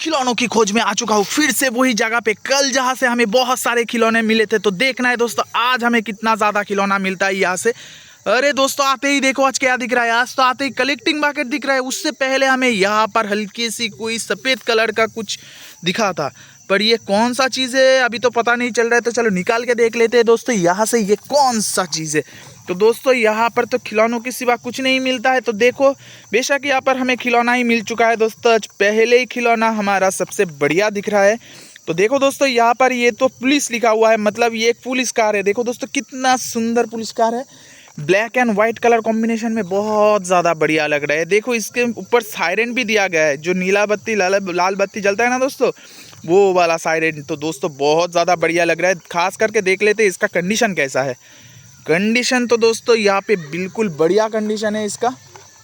खिलौनों की खोज में आ चुका हूँ फिर से वही जगह पे। कल जहाँ से हमें बहुत सारे खिलौने मिले थे, तो देखना है दोस्तों आज हमें कितना ज़्यादा खिलौना मिलता है यहाँ से। अरे दोस्तों आते ही देखो आज क्या दिख रहा है। आज तो आते ही कलेक्टिंग बकेट दिख रहा है। उससे पहले हमें यहाँ पर हल्की सी कोई सफ़ेद कलर का कुछ दिखा था, पर ये कौन सा चीज़ है अभी तो पता नहीं चल रहा है। तो चलो निकाल के देख लेते हैं दोस्तों यहाँ से ये कौन सा चीज़ है। तो दोस्तों यहाँ पर तो खिलौनों के सिवा कुछ नहीं मिलता है। तो देखो बेशक यहाँ पर हमें खिलौना ही मिल चुका है दोस्तों। आज पहले ही खिलौना हमारा सबसे बढ़िया दिख रहा है। तो देखो दोस्तों यहाँ पर ये तो पुलिस लिखा हुआ है, मतलब ये एक पुलिस कार है। देखो दोस्तों कितना सुंदर पुलिस कार है, black and white colour combination में बहुत ज़्यादा बढ़िया लग रहा है। देखो इसके ऊपर सायरन भी दिया गया है, जो नीला बत्ती लाल बत्ती जलता है ना दोस्तों, वो वाला सायरन। तो दोस्तों बहुत ज़्यादा बढ़िया लग रहा है। खास करके देख लेते हैं इसका कंडीशन कैसा है। कंडीशन तो दोस्तों यहाँ पे बिल्कुल बढ़िया कंडीशन है इसका।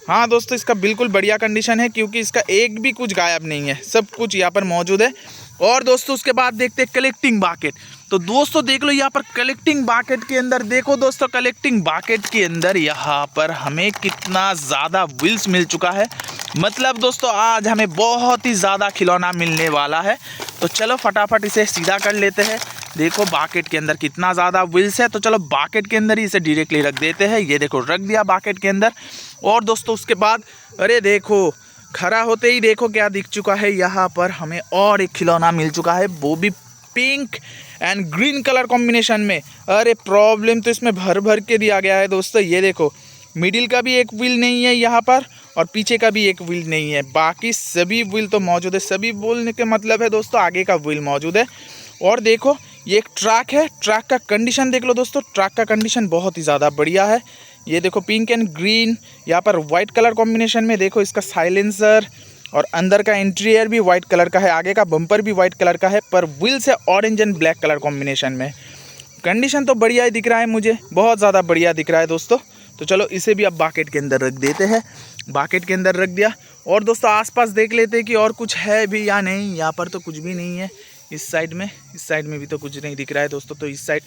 हाँ दोस्तों इसका बिल्कुल बढ़िया कंडीशन है, क्योंकि इसका एक भी कुछ गायब नहीं है, सब कुछ यहाँ पर मौजूद है। और दोस्तों उसके बाद देखते हैं कलेक्टिंग बाकेट। तो दोस्तों देख लो यहाँ पर कलेक्टिंग बाकेट के अंदर, देखो दोस्तों कलेक्टिंग बाकेट के अंदर यहाँ पर हमें कितना ज़्यादा व्हील्स मिल चुका है। मतलब दोस्तों आज हमें बहुत ही ज़्यादा खिलौना मिलने वाला है। तो चलो फटाफट इसे सीधा कर लेते हैं। देखो बाकेट के अंदर कितना ज़्यादा व्हील्स है। तो चलो बाकेट के अंदर ही इसे डायरेक्टली रख देते हैं। ये देखो रख दिया बाकेट के अंदर। और दोस्तों उसके बाद अरे देखो खड़ा होते ही देखो क्या दिख चुका है। यहाँ पर हमें और एक खिलौना मिल चुका है, वो भी pink and green colour combination में। अरे प्रॉब्लम तो इसमें भर भर के दिया गया है दोस्तों। ये देखो मिडिल का भी एक व्हील नहीं है यहाँ पर, और पीछे का भी एक व्हील नहीं है, बाकी सभी व्हील तो मौजूद है। सभी बोलने के मतलब है दोस्तों आगे का व्हील मौजूद है। और देखो ये एक ट्रक है, ट्रक का कंडीशन देख लो दोस्तों, ट्रक का कंडीशन बहुत ही ज़्यादा बढ़िया है। ये देखो पिंक एंड ग्रीन यहाँ पर वाइट कलर कॉम्बिनेशन में। देखो इसका साइलेंसर और अंदर का इंटीरियर भी वाइट कलर का है, आगे का बम्पर भी वाइट कलर का है, पर व्हील्स है orange and black colour combination में। कंडीशन तो बढ़िया ही दिख रहा है, मुझे बहुत ज़्यादा बढ़िया दिख रहा है दोस्तों। तो चलो इसे भी अब बाकेट के अंदर रख देते हैं। बाकेट के अंदर रख दिया। और दोस्तों आसपास देख लेते हैं कि और कुछ है भी या नहीं। यहाँ पर तो कुछ भी नहीं है। इस साइड में भी तो कुछ नहीं दिख रहा है दोस्तों। तो इस साइड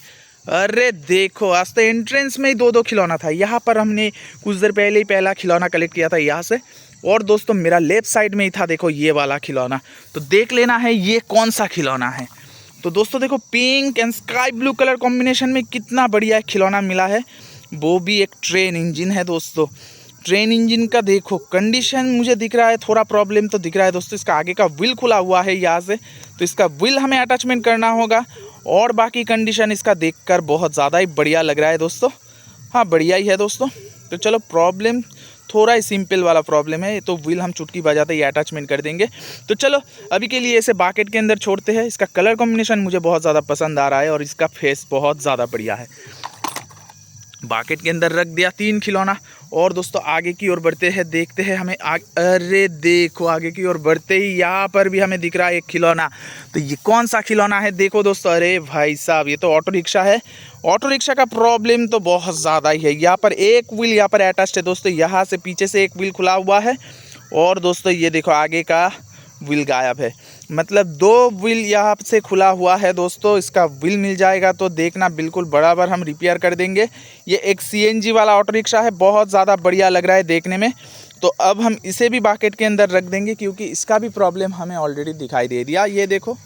अरे देखो आज तो एंट्रेंस में ही दो खिलौना था। यहाँ पर हमने कुछ देर पहले ही पहला खिलौना कलेक्ट किया था यहाँ से। और दोस्तों मेरा लेफ्ट साइड में ही था देखो ये वाला खिलौना। तो देख लेना है ये कौन सा खिलौना है। तो दोस्तों देखो pink and sky blue colour combination में कितना बढ़िया खिलौना मिला है। वो भी एक ट्रेन इंजन है दोस्तों। ट्रेन इंजन का देखो कंडीशन मुझे दिख रहा है, थोड़ा प्रॉब्लम तो दिख रहा है दोस्तों। इसका आगे का व्हील खुला हुआ है यहाँ से, तो इसका व्हील हमें अटैचमेंट करना होगा। और बाकी कंडीशन इसका देखकर बहुत ज़्यादा ही बढ़िया लग रहा है दोस्तों। हाँ बढ़िया ही है दोस्तों। तो चलो प्रॉब्लम थोड़ा ही सिंपल वाला प्रॉब्लम है, तो व्हील हम चुटकी बजाते ही अटैचमेंट कर देंगे। तो चलो अभी के लिए इसे बाकेट के अंदर छोड़ते हैं। इसका कलर कॉम्बिनेशन मुझे बहुत ज़्यादा पसंद आ रहा है और इसका फेस बहुत ज़्यादा बढ़िया है। बाकेट के अंदर रख दिया 3 खिलौना। और दोस्तों आगे की ओर बढ़ते हैं, देखते हैं हमें अरे देखो आगे की ओर बढ़ते ही यहाँ पर भी हमें दिख रहा है एक खिलौना। तो ये कौन सा खिलौना है देखो दोस्तों। अरे भाई साहब ये तो ऑटो रिक्शा है। ऑटो रिक्शा का प्रॉब्लम तो बहुत ज़्यादा ही है। यहाँ पर एक व्हील यहाँ पर अटैच्ड है दोस्तों, यहाँ से पीछे से एक व्हील खुला हुआ है। और दोस्तों ये देखो आगे का व्हील गायब है, मतलब 2 व्हील यहाँ से खुला हुआ है दोस्तों। इसका व्हील मिल जाएगा तो देखना बिल्कुल बराबर हम रिपेयर कर देंगे। ये एक सीएनजी वाला ऑटो रिक्शा है, बहुत ज़्यादा बढ़िया लग रहा है देखने में। तो अब हम इसे भी बाकेट के अंदर रख देंगे, क्योंकि इसका भी प्रॉब्लम हमें ऑलरेडी दिखाई दे दिया। ये देखो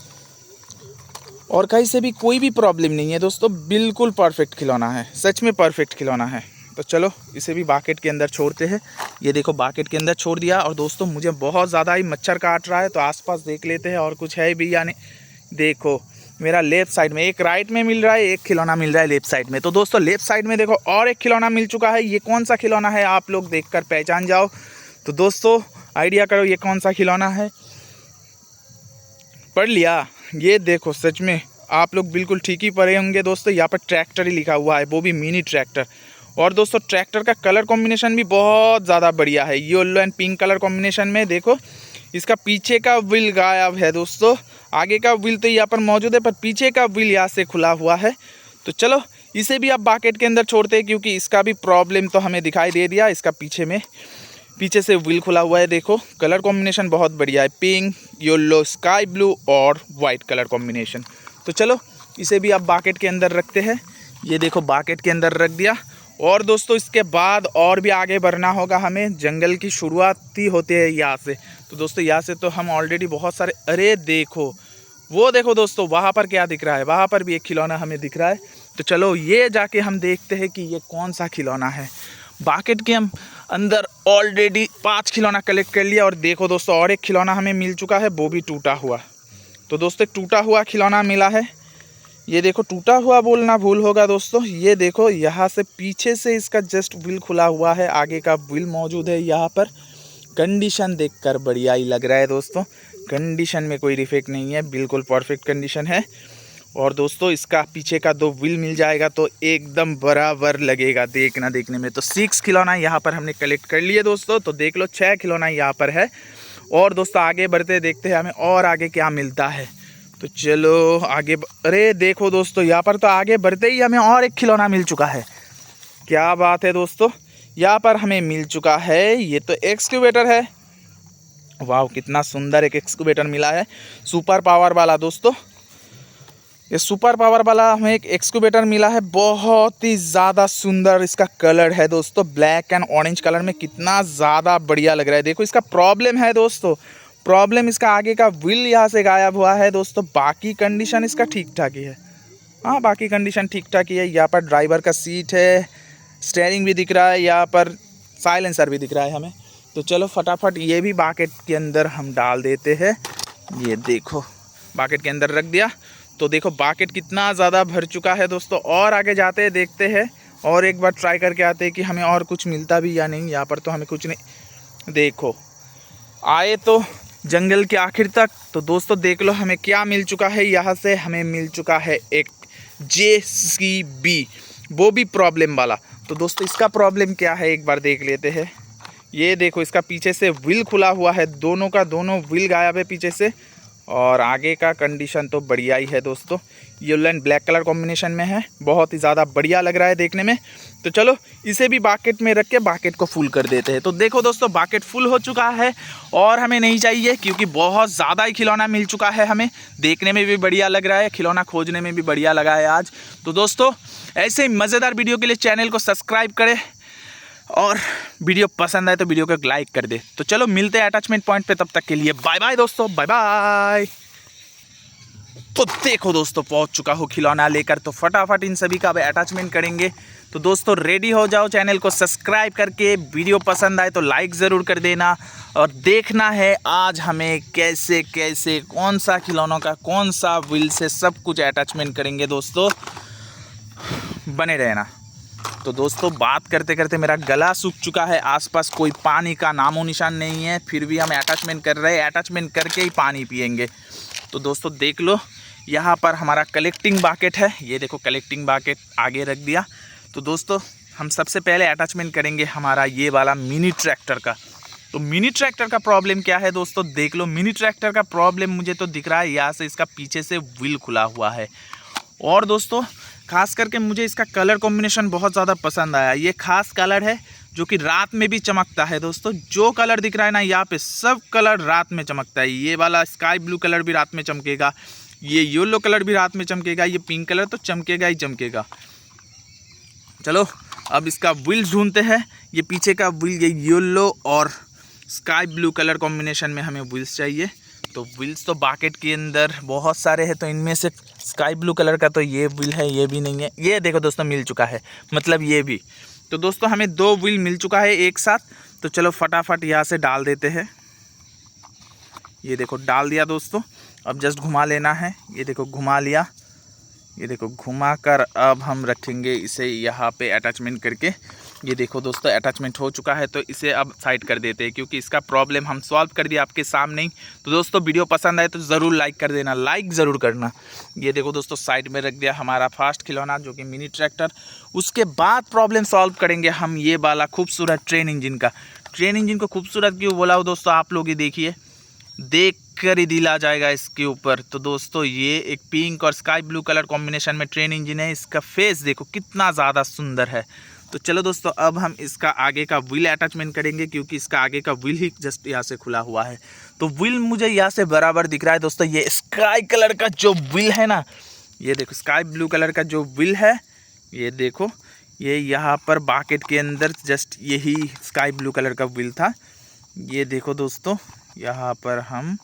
और कहीं से भी कोई भी प्रॉब्लम नहीं है दोस्तों, बिल्कुल परफेक्ट खिलौना है, सच में परफेक्ट खिलौना है। तो चलो इसे भी बाकेट के अंदर छोड़ते हैं। ये देखो बाकेट के अंदर छोड़ दिया। और दोस्तों मुझे बहुत ज़्यादा ही मच्छर काट रहा है, तो आसपास देख लेते हैं और कुछ है भी या नहीं। देखो मेरा लेफ़्ट साइड में एक राइट में मिल रहा है, एक खिलौना मिल रहा है लेफ़्ट साइड में। तो दोस्तों लेफ़्ट साइड में देखो और एक खिलौना मिल चुका है। ये कौन सा खिलौना है आप लोग देखकर पहचान जाओ। तो दोस्तों आइडिया करो ये कौन सा खिलौना है। पढ़ लिया। ये देखो सच में आप लोग बिल्कुल ठीक ही पढ़े होंगे दोस्तों। यहाँ पर ट्रैक्टर ही लिखा हुआ है, वो भी मिनी ट्रैक्टर। और दोस्तों ट्रैक्टर का कलर कॉम्बिनेशन भी बहुत ज़्यादा बढ़िया है, yellow and pink colour combination में। देखो इसका पीछे का व्हील गायब है दोस्तों, आगे का व्हील तो यहाँ पर मौजूद है, पर पीछे का व्हील यहाँ से खुला हुआ है। तो चलो इसे भी आप बाकेट के अंदर छोड़ते हैं, क्योंकि इसका भी प्रॉब्लम तो हमें दिखाई दे दिया। इसका पीछे से व्हील खुला हुआ है। देखो कलर कॉम्बिनेशन बहुत बढ़िया है, पिंक, येलो, स्काई ब्लू और वाइट कलर कॉम्बिनेशन। तो चलो इसे भी आप बाकेट के अंदर रखते हैं। ये देखो बाकेट के अंदर रख दिया। और दोस्तों इसके बाद और भी आगे बढ़ना होगा हमें, जंगल की शुरुआत ही होती है यहाँ से। तो दोस्तों यहाँ से तो हम ऑलरेडी बहुत सारे, अरे देखो वो देखो दोस्तों, वहाँ पर क्या दिख रहा है, वहाँ पर भी एक खिलौना हमें दिख रहा है। तो चलो ये जाके हम देखते हैं कि ये कौन सा खिलौना है। बाकेट के हम अंदर ऑलरेडी 5 खिलौना कलेक्ट कर लिया और देखो दोस्तों और एक खिलौना हमें मिल चुका है, वो भी टूटा हुआ। तो दोस्तों टूटा हुआ खिलौना मिला है, ये देखो टूटा हुआ बोलना भूल होगा दोस्तों। ये देखो यहाँ से पीछे से इसका जस्ट व्हील खुला हुआ है, आगे का व्हील मौजूद है यहाँ पर। कंडीशन देखकर बढ़िया ही लग रहा है दोस्तों, कंडीशन में कोई डिफेक्ट नहीं है, बिल्कुल परफेक्ट कंडीशन है। और दोस्तों इसका पीछे का 2 व्हील मिल जाएगा तो एकदम बराबर लगेगा देखने में। तो 6 खिलौना यहाँ पर हमने कलेक्ट कर लिए दोस्तों। तो देख लो 6 खिलौना यहाँ पर है। और दोस्तों आगे बढ़ते देखते हैं हमें और आगे क्या मिलता है। तो चलो आगे अरे देखो दोस्तों यहाँ पर तो आगे बढ़ते ही हमें और एक खिलौना मिल चुका है। क्या बात है दोस्तों, यहाँ पर हमें मिल चुका है, ये तो एक्सक्यूवेटर है। वाह कितना सुंदर एक एक्सक्यूवेटर मिला है, सुपर पावर वाला दोस्तों। ये सुपर पावर वाला हमें एक एक्सक्यूवेटर मिला है, बहुत ही ज़्यादा सुंदर इसका कलर है दोस्तों, ब्लैक एंड ऑरेंज कलर में, कितना ज़्यादा बढ़िया लग रहा है। देखो इसका प्रॉब्लम है दोस्तों, प्रॉब्लम इसका आगे का व्हील यहाँ से गायब हुआ है दोस्तों। बाकी कंडीशन इसका ठीक ठाक ही है, हाँ बाकी कंडीशन ठीक ठाक ही है। यहाँ पर ड्राइवर का सीट है, स्टेयरिंग भी दिख रहा है, यहाँ पर साइलेंसर भी दिख रहा है हमें। तो चलो फटाफट ये भी बाकेट के अंदर हम डाल देते हैं। ये देखो बाकेट के अंदर रख दिया। तो देखो बाकेट कितना ज़्यादा भर चुका है दोस्तों। और आगे जाते हैं देखते हैं, और एक बार ट्राई करके आते हैं कि हमें और कुछ मिलता भी या नहीं। यहाँ पर तो हमें कुछ नहीं, देखो आए तो जंगल के आखिर तक। तो दोस्तों देख लो हमें क्या मिल चुका है, यहाँ से हमें मिल चुका है एक JCB, वो भी प्रॉब्लम वाला। तो दोस्तों इसका प्रॉब्लम क्या है एक बार देख लेते हैं। ये देखो इसका पीछे से व्हील खुला हुआ है, दोनों का दोनों व्हील गायब है पीछे से। और आगे का कंडीशन तो बढ़िया ही है दोस्तों, yellow and black colour combination में है, बहुत ही ज़्यादा बढ़िया लग रहा है देखने में। तो चलो इसे भी बाकेट में रख के बाकेट को फुल कर देते हैं। तो देखो दोस्तों बाकेट फुल हो चुका है और हमें नहीं चाहिए क्योंकि बहुत ज़्यादा ही खिलौना मिल चुका है हमें, देखने में भी बढ़िया लग रहा है, खिलौना खोजने में भी बढ़िया लगा है आज। तो दोस्तों ऐसे ही मज़ेदार वीडियो के लिए चैनल को सब्सक्राइब करें और वीडियो पसंद आए तो वीडियो को लाइक कर दे। तो चलो मिलते हैं अटैचमेंट पॉइंट पे, तब तक के लिए बाय बाय दोस्तों, बाय बाय। तो देखो दोस्तों पहुंच चुका हूँ खिलौना लेकर, तो फटाफट इन सभी का अटैचमेंट करेंगे। तो दोस्तों रेडी हो जाओ, चैनल को सब्सक्राइब करके, वीडियो पसंद आए तो लाइक ज़रूर कर देना। और देखना है आज हमें कैसे कैसे कौन सा खिलौनों का कौन सा व्हील से सब कुछ अटैचमेंट करेंगे दोस्तों, बने रहना। तो दोस्तों बात करते करते मेरा गला सूख चुका है, आसपास कोई पानी का नामो निशान नहीं है, फिर भी हम अटैचमेंट कर रहे हैं, अटैचमेंट करके ही पानी पिएंगे। तो दोस्तों देख लो यहाँ पर हमारा कलेक्टिंग बाकेट है, ये देखो कलेक्टिंग बाकेट आगे रख दिया। तो दोस्तों हम सबसे पहले अटैचमेंट करेंगे हमारा ये वाला मिनी ट्रैक्टर का। तो मिनी ट्रैक्टर का प्रॉब्लम क्या है दोस्तों, देख लो मिनी ट्रैक्टर का प्रॉब्लम मुझे तो दिख रहा है यहाँ से इसका पीछे से व्हील खुला हुआ है। और दोस्तों खास करके मुझे इसका कलर कॉम्बिनेशन बहुत ज़्यादा पसंद आया, ये खास कलर है जो कि रात में भी चमकता है दोस्तों। जो कलर दिख रहा है ना यहाँ पे सब कलर रात में चमकता है, ये वाला स्काई ब्लू कलर भी रात में चमकेगा, ये येलो कलर भी रात में चमकेगा, ये पिंक कलर तो चमकेगा ही चमकेगा। चलो अब इसका व्हील ढूंढते हैं, ये पीछे का व्हील ये येलो और स्काई ब्लू कलर कॉम्बिनेशन में हमें व्हील्स चाहिए। तो व्हील्स तो बाकेट के अंदर बहुत सारे हैं, तो इनमें से स्काई ब्लू कलर का तो ये व्हील है, ये भी नहीं है, ये देखो दोस्तों मिल चुका है, मतलब ये भी। तो दोस्तों हमें 2 व्हील मिल चुका है एक साथ। तो चलो फटाफट यहाँ से डाल देते हैं, ये देखो डाल दिया दोस्तों। अब जस्ट घुमा लेना है, ये देखो घुमा लिया, ये देखो घुमा कर अब हम रखेंगे इसे यहाँ पे अटैचमेंट करके। ये देखो दोस्तों अटैचमेंट हो चुका है, तो इसे अब साइड कर देते हैं क्योंकि इसका प्रॉब्लम हम सॉल्व कर दिया आपके सामने ही। तो दोस्तों वीडियो पसंद आए तो ज़रूर लाइक कर देना, लाइक ज़रूर करना। ये देखो दोस्तों साइड में रख दिया हमारा फास्ट खिलौना जो कि मिनी ट्रैक्टर। उसके बाद प्रॉब्लम सॉल्व करेंगे हम ये वाला खूबसूरत ट्रेन इंजन का। ट्रेन इंजन को खूबसूरत क्यों बोला हो दोस्तों, आप लोग ही देखिए, देख कर ही दिल आ जाएगा इसके ऊपर। तो दोस्तों ये एक पिंक और स्काई ब्लू कलर कॉम्बिनेशन में ट्रेन इंजन है, इसका फेस देखो कितना ज़्यादा सुंदर है। तो चलो दोस्तों अब हम इसका आगे का व्हील अटैचमेंट करेंगे क्योंकि इसका आगे का व्हील ही जस्ट यहाँ से खुला हुआ है। तो व्हील मुझे यहाँ से बराबर दिख रहा है दोस्तों, ये स्काई कलर का जो व्हील है ना, ये देखो स्काई ब्लू कलर का जो व्हील है, ये देखो ये यहाँ पर बाकेट के अंदर जस्ट यही स्काई ब्लू कलर का व्हील था। ये देखो दोस्तों यहाँ पर हम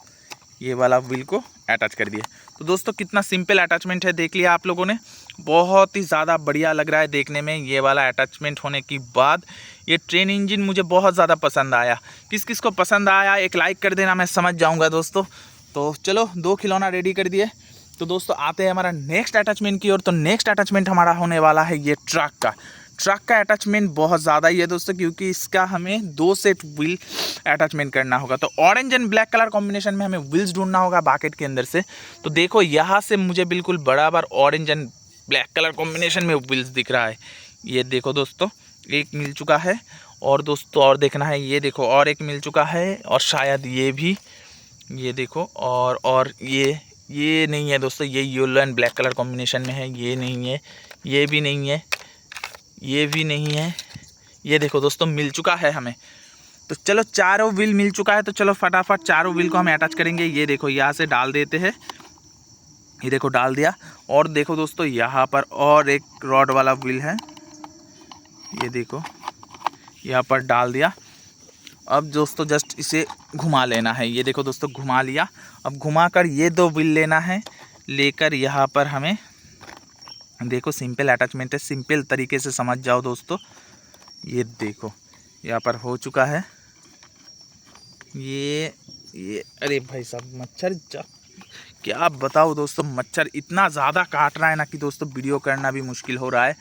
ये वाला व्हील को अटैच कर दिए। तो दोस्तों कितना सिंपल अटैचमेंट है, देख लिया आप लोगों ने। बहुत ही ज़्यादा बढ़िया लग रहा है देखने में ये वाला अटैचमेंट होने के बाद। ये ट्रेन इंजन मुझे बहुत ज़्यादा पसंद आया। किस किस को पसंद आया एक लाइक कर देना, मैं समझ जाऊँगा दोस्तों। तो चलो 2 खिलौना रेडी कर दिए। तो दोस्तों आते हैं हमारा नेक्स्ट अटैचमेंट की ओर। तो नेक्स्ट अटैचमेंट हमारा होने वाला है ये ट्रक का। ट्रक का अटैचमेंट बहुत ज़्यादा ही है दोस्तों, क्योंकि इसका हमें 2 सेट व्हील अटैचमेंट करना होगा। तो orange and black colour combination में हमें व्हील्स ढूंढना होगा बकेट के अंदर से। तो देखो यहाँ से मुझे बिल्कुल बराबर orange and black colour combination में व्हील्स दिख रहा है। ये देखो दोस्तों, एक मिल चुका है। और दोस्तों और देखना है, ये देखो और एक मिल चुका है, और शायद ये भी, ये देखो। और ये नहीं है दोस्तों, ये yellow and black colour combination में है। ये नहीं है, ये भी नहीं है, ये भी नहीं है। ये देखो दोस्तों मिल चुका है हमें। तो चलो चारों व्हील मिल चुका है। तो चलो फटाफट चारों व्हील को हम अटैच करेंगे। ये देखो यहाँ से डाल देते हैं। ये देखो डाल दिया। और देखो दोस्तों यहाँ पर और एक रॉड वाला व्हील है। ये देखो यहाँ पर डाल दिया। अब दोस्तों जस्ट इसे घुमा लेना है। ये देखो दोस्तों घुमा लिया। अब घुमा कर ये 2 व्हील लेना है, लेकर यहाँ पर हमें, देखो सिंपल अटैचमेंट है, सिंपल तरीके से समझ जाओ दोस्तों। ये देखो यहाँ पर हो चुका है। ये अरे भाई साहब मच्छर क्या बताओ दोस्तों, मच्छर इतना ज़्यादा काट रहा है ना कि दोस्तों वीडियो करना भी मुश्किल हो रहा है।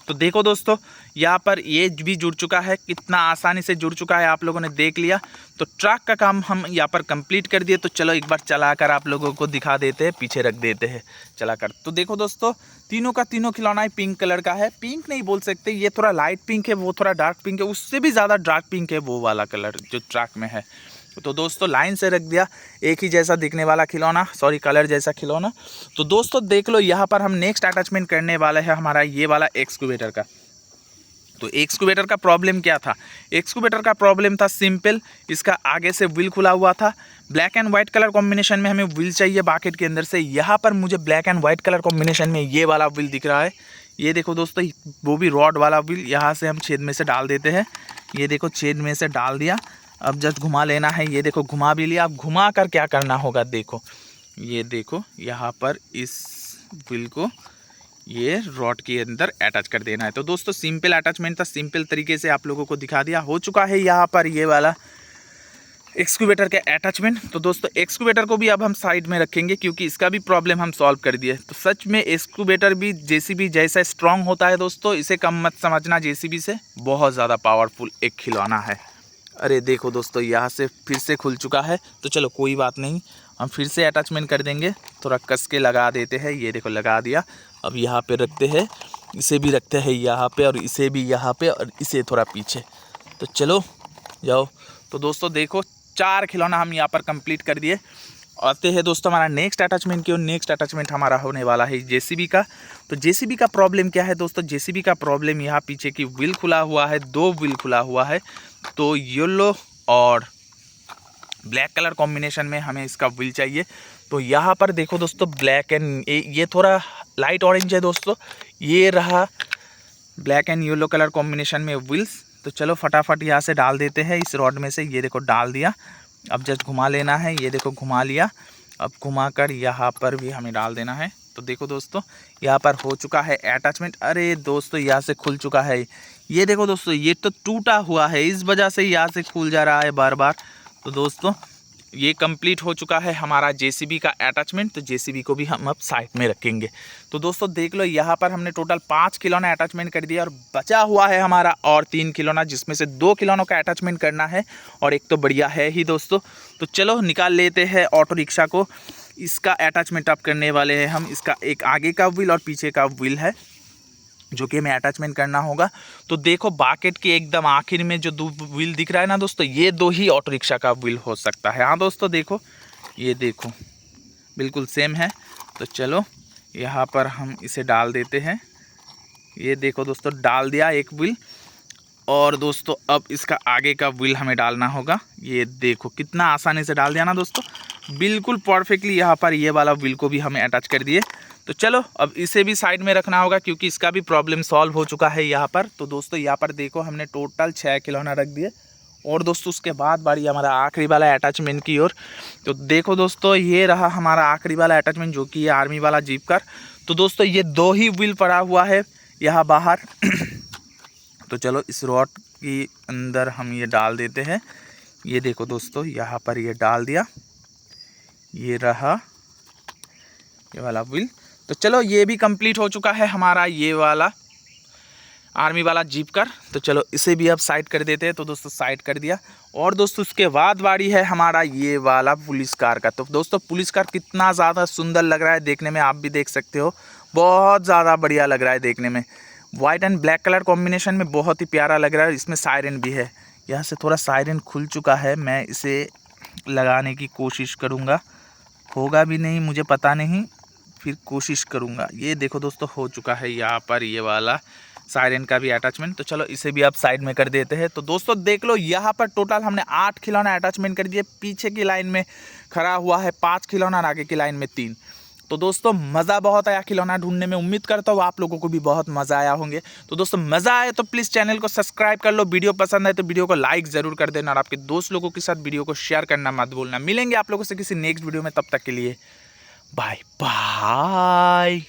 तो देखो दोस्तों यहाँ पर ये भी जुड़ चुका है, कितना आसानी से जुड़ चुका है, आप लोगों ने देख लिया। तो ट्रक का काम हम यहाँ पर कंप्लीट कर दिए। तो चलो एक बार चलाकर आप लोगों को दिखा देते हैं, पीछे रख देते हैं चलाकर। तो देखो दोस्तों तीनों का तीनों खिलौना ही पिंक कलर का है। पिंक नहीं बोल सकते, ये थोड़ा लाइट पिंक है, वो थोड़ा डार्क पिंक है, उससे भी ज़्यादा डार्क पिंक है वो वाला कलर जो ट्रक में है। तो दोस्तों लाइन से रख दिया, एक ही जैसा दिखने वाला खिलौना, सॉरी कलर जैसा खिलौना। तो दोस्तों देख लो यहाँ पर हम नेक्स्ट अटैचमेंट करने वाला है हमारा ये वाला एक्सकूवेटर का। तो एक्सकूवेटर का प्रॉब्लम क्या था? एक्सकूवेटर का प्रॉब्लम था सिंपल, इसका आगे से व्हील खुला हुआ था। Black and white colour combination में हमें व्हील चाहिए बकेट के अंदर से। यहाँ पर मुझे black and white colour combination में ये वाला व्हील दिख रहा है। ये देखो दोस्तों वो भी रॉड वाला व्हील, यहाँ से हम छेद में से डाल देते हैं। ये देखो छेद में से डाल दिया। अब जस्ट घुमा लेना है। ये देखो घुमा भी लिया। अब घुमा कर क्या करना होगा, देखो ये देखो यहाँ पर इस व्हील को ये रॉड के अंदर अटैच कर देना है। तो दोस्तों सिंपल अटैचमेंट था, सिंपल तरीके से आप लोगों को दिखा दिया। हो चुका है यहाँ पर ये वाला एक्सकूवेटर के अटैचमेंट। तो दोस्तों एक्सकूवेटर को भी अब हम साइड में रखेंगे, क्योंकि इसका भी प्रॉब्लम हम सॉल्व कर दिए। तो सच में एक्सकूवेटर भी जेसीबी जैसा स्ट्रांग होता है दोस्तों, इसे कम मत समझना जेसीबी से, बहुत ज़्यादा पावरफुल एक खिलौना है। अरे देखो दोस्तों यहाँ से फिर से खुल चुका है। तो चलो कोई बात नहीं, हम फिर से अटैचमेंट कर देंगे, थोड़ा कस के लगा देते हैं। ये देखो लगा दिया। अब यहाँ पे रखते हैं, इसे भी रखते हैं यहाँ पे, और इसे भी यहाँ पे, और इसे थोड़ा पीछे। तो चलो जाओ। तो दोस्तों देखो 4 खिलौना हम यहाँ पर कंप्लीट कर दिए। आते हैं दोस्तों हमारा नेक्स्ट अटैचमेंट की, और नेक्स्ट अटैचमेंट हमारा होने वाला है जेसीबी का। तो जेसीबी का प्रॉब्लम क्या है दोस्तों? जेसीबी का प्रॉब्लम यहाँ पीछे की व्हील खुला हुआ है, 2 व्हील खुला हुआ है। तो येलो और ब्लैक कलर कॉम्बिनेशन में हमें इसका व्हील चाहिए। तो यहाँ पर देखो दोस्तों ब्लैक एंड ये थोड़ा लाइट ऑरेंज है दोस्तों, ये रहा black and yellow colour combination में व्हील्स। तो चलो फटाफट यहाँ से डाल देते हैं इस रॉड में से। ये देखो डाल दिया। अब जस्ट घुमा लेना है। ये देखो घुमा लिया। अब घुमा कर यहाँ पर भी हमें डाल देना है। तो देखो दोस्तों यहाँ पर हो चुका है अटैचमेंट। अरे दोस्तों यहाँ से खुल चुका है। ये देखो दोस्तों ये तो टूटा हुआ है, इस वजह से यहाँ से खुल जा रहा है बार बार। तो दोस्तों ये कंप्लीट हो चुका है हमारा जेसीबी का अटैचमेंट। तो जेसीबी को भी हम अब साइड में रखेंगे। तो दोस्तों देख लो यहाँ पर हमने टोटल 5 खिलौना अटैचमेंट कर दिया, और बचा हुआ है हमारा और 3 खिलौना, जिसमें से 2 खिलौनों का अटैचमेंट करना है, और एक तो बढ़िया है ही दोस्तों। तो चलो निकाल लेते हैं ऑटो रिक्शा को। इसका अटैचमेंट अब करने वाले हैं हम। इसका एक आगे का व्हील और पीछे का व्हील है जो कि हमें अटैचमेंट करना होगा। तो देखो बकेट के एकदम आखिर में जो 2 व्हील दिख रहा है ना दोस्तों, ये 2 ही ऑटो रिक्शा का व्हील हो सकता है। हाँ दोस्तों देखो, ये देखो बिल्कुल सेम है। तो चलो यहाँ पर हम इसे डाल देते हैं। ये देखो दोस्तों डाल दिया एक व्हील। और दोस्तों अब इसका आगे का व्हील हमें डालना होगा। ये देखो कितना आसानी से डाल दिया ना दोस्तों, बिल्कुल परफेक्टली। यहाँ पर ये वाला व्हील को भी हमें अटैच कर दिए। तो चलो अब इसे भी साइड में रखना होगा, क्योंकि इसका भी प्रॉब्लम सॉल्व हो चुका है यहाँ पर। तो दोस्तों यहाँ पर देखो हमने टोटल 6 खिलौना रख दिए, और दोस्तों उसके बाद बारी हमारा आखिरी वाला अटैचमेंट की ओर। तो देखो दोस्तों ये रहा हमारा आखिरी वाला अटैचमेंट जो कि है आर्मी वाला जीप कार। तो दोस्तों ये 2 ही व्हील पड़ा हुआ है यहाँ बाहर। तो चलो इस रॉड के अंदर हम ये डाल देते हैं। ये देखो दोस्तों यहाँ पर ये डाल दिया, ये रहा ये वाला व्हील। तो चलो ये भी कंप्लीट हो चुका है हमारा ये वाला आर्मी वाला जीप कार। तो चलो इसे भी अब साइड कर देते हैं। तो दोस्तों साइड कर दिया। और दोस्तों उसके बाद बारी है हमारा ये वाला पुलिस कार का। तो दोस्तों पुलिस कार कितना ज़्यादा सुंदर लग रहा है देखने में, आप भी देख सकते हो, बहुत ज़्यादा बढ़िया लग रहा है देखने में। White and black colour combination में बहुत ही प्यारा लग रहा है। इसमें सायरन भी है, यहाँ से थोड़ा सायरन खुल चुका है, मैं इसे लगाने की कोशिश करूँगा, होगा भी नहीं मुझे पता नहीं, फिर कोशिश करूँगा। ये देखो दोस्तों हो चुका है यहाँ पर ये वाला सायरन का भी अटैचमेंट। तो चलो इसे भी आप साइड में कर देते हैं। तो दोस्तों देख लो यहाँ पर टोटल हमने 8 खिलौना अटैचमेंट कर दिए। पीछे की लाइन में खड़ा हुआ है 5 खिलौना और आगे की लाइन में 3। तो दोस्तों मज़ा बहुत आया खिलौना ढूंढने में, उम्मीद करता हूँ आप लोगों को भी बहुत मज़ा आया होंगे। तो दोस्तों मज़ा आए तो प्लीज़ चैनल को सब्सक्राइब कर लो, वीडियो पसंद आए तो वीडियो को लाइक ज़रूर कर देना और आपके दोस्त लोगों के साथ वीडियो को शेयर करना मत भूलना। मिलेंगे आप लोगों से किसी नेक्स्ट वीडियो में, तब तक के लिए बाय बाय।